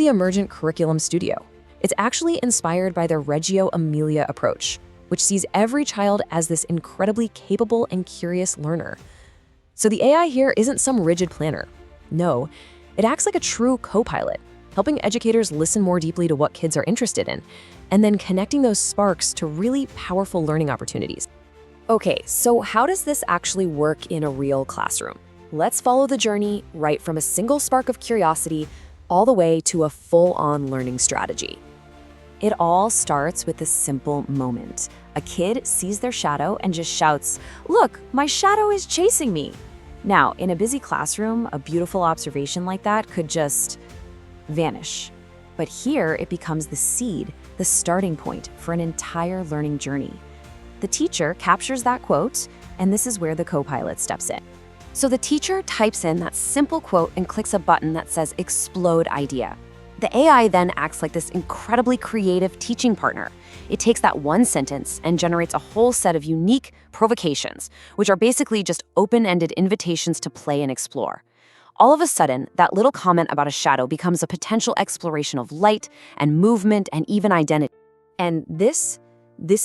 the Emergent Curriculum Studio. It's actually inspired by the Reggio Emilia approach, which sees every child as this incredibly capable and curious learner. So the AI here isn't some rigid planner. No, it acts like a true co-pilot, helping educators listen more deeply to what kids are interested in, and then connecting those sparks to really powerful learning opportunities. Okay, so how does this actually work in a real classroom? Let's follow the journey right from a single spark of curiosity all the way to a full-on learning strategy. It all starts with a simple moment. A kid sees their shadow and just shouts, "Look, my shadow is chasing me." Now, in a busy classroom, a beautiful observation like that could just vanish. But here it becomes the seed, the starting point for an entire learning journey. The teacher captures that quote, and this is where the co-pilot steps in. So the teacher types in that simple quote and clicks a button that says "Explode idea." The AI then acts like this incredibly creative teaching partner. It takes that one sentence and generates a whole set of unique provocations, which are basically just open-ended invitations to play and explore. All of a sudden, that little comment about a shadow becomes a potential exploration of light and movement and even identity. And this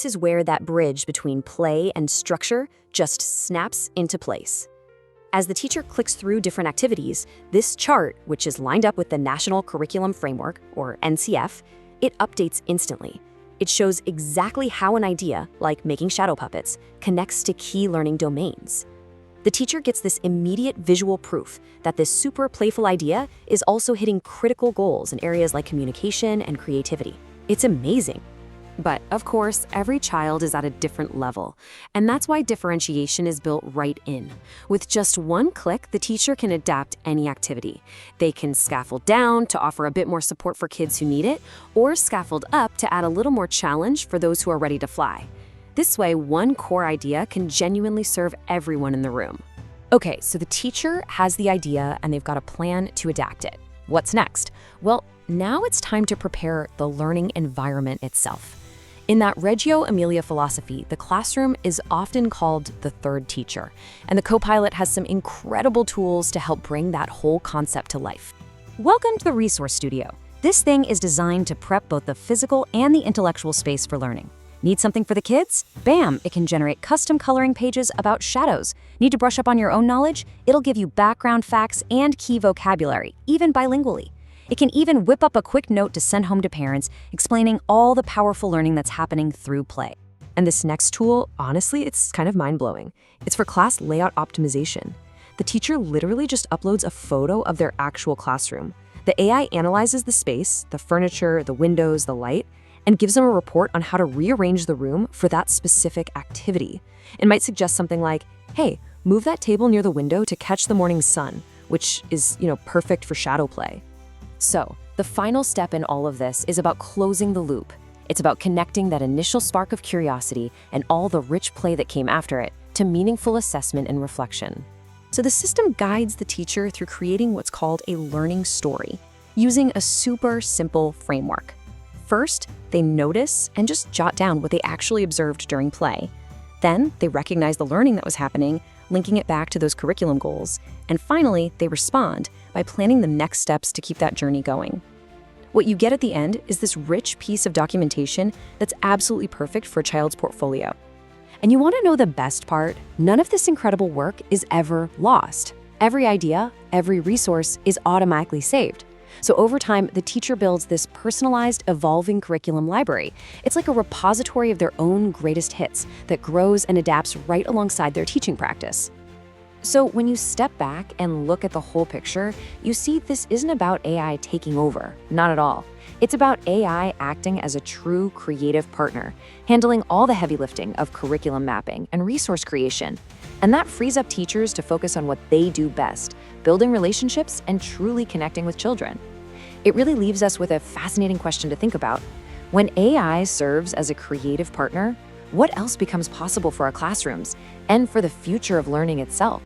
is where that bridge between play and structure just snaps into place. As the teacher clicks through different activities, this chart, which is lined up with the National Curriculum Framework, or NCF, it updates instantly. It shows exactly how an idea, like making shadow puppets, connects to key learning domains. The teacher gets this immediate visual proof that this super playful idea is also hitting critical goals in areas like communication and creativity. It's amazing. But of course, every child is at a different level, and that's why differentiation is built right in. With just one click, the teacher can adapt any activity. They can scaffold down to offer a bit more support for kids who need it, or scaffold up to add a little more challenge for those who are ready to fly. This way, one core idea can genuinely serve everyone in the room. Okay, so the teacher has the idea and they've got a plan to adapt it. What's next? Well, now it's time to prepare the learning environment itself. In that Reggio Emilia philosophy, the classroom is often called the third teacher, and the co-pilot has some incredible tools to help bring that whole concept to life. Welcome to the Resource Studio. This thing is designed to prep both the physical and the intellectual space for learning. Need something for the kids? Bam! It can generate custom coloring pages about shadows. Need to brush up on your own knowledge? It'll give you background facts and key vocabulary, even bilingually. It can even whip up a quick note to send home to parents, explaining all the powerful learning that's happening through play. And this next tool, honestly, it's kind of mind-blowing. It's for class layout optimization. The teacher literally just uploads a photo of their actual classroom. The AI analyzes the space, the furniture, the windows, the light, and gives them a report on how to rearrange the room for that specific activity. It might suggest something like, hey, move that table near the window to catch the morning sun, which is, perfect for shadow play. So, the final step in all of this is about closing the loop. It's about connecting that initial spark of curiosity and all the rich play that came after it to meaningful assessment and reflection. So the system guides the teacher through creating what's called a learning story, using a super simple framework. First, they notice and just jot down what they actually observed during play. Then, they recognize the learning that was happening, linking it back to those curriculum goals. And finally, they respond by planning the next steps to keep that journey going. What you get at the end is this rich piece of documentation that's absolutely perfect for a child's portfolio. And you want to know the best part? None of this incredible work is ever lost. Every idea, every resource is automatically saved. So over time, the teacher builds this personalized, evolving curriculum library. It's like a repository of their own greatest hits that grows and adapts right alongside their teaching practice. So when you step back and look at the whole picture, you see this isn't about AI taking over, not at all. It's about AI acting as a true creative partner, handling all the heavy lifting of curriculum mapping and resource creation. And that frees up teachers to focus on what they do best, building relationships and truly connecting with children. It really leaves us with a fascinating question to think about. When AI serves as a creative partner, what else becomes possible for our classrooms and for the future of learning itself?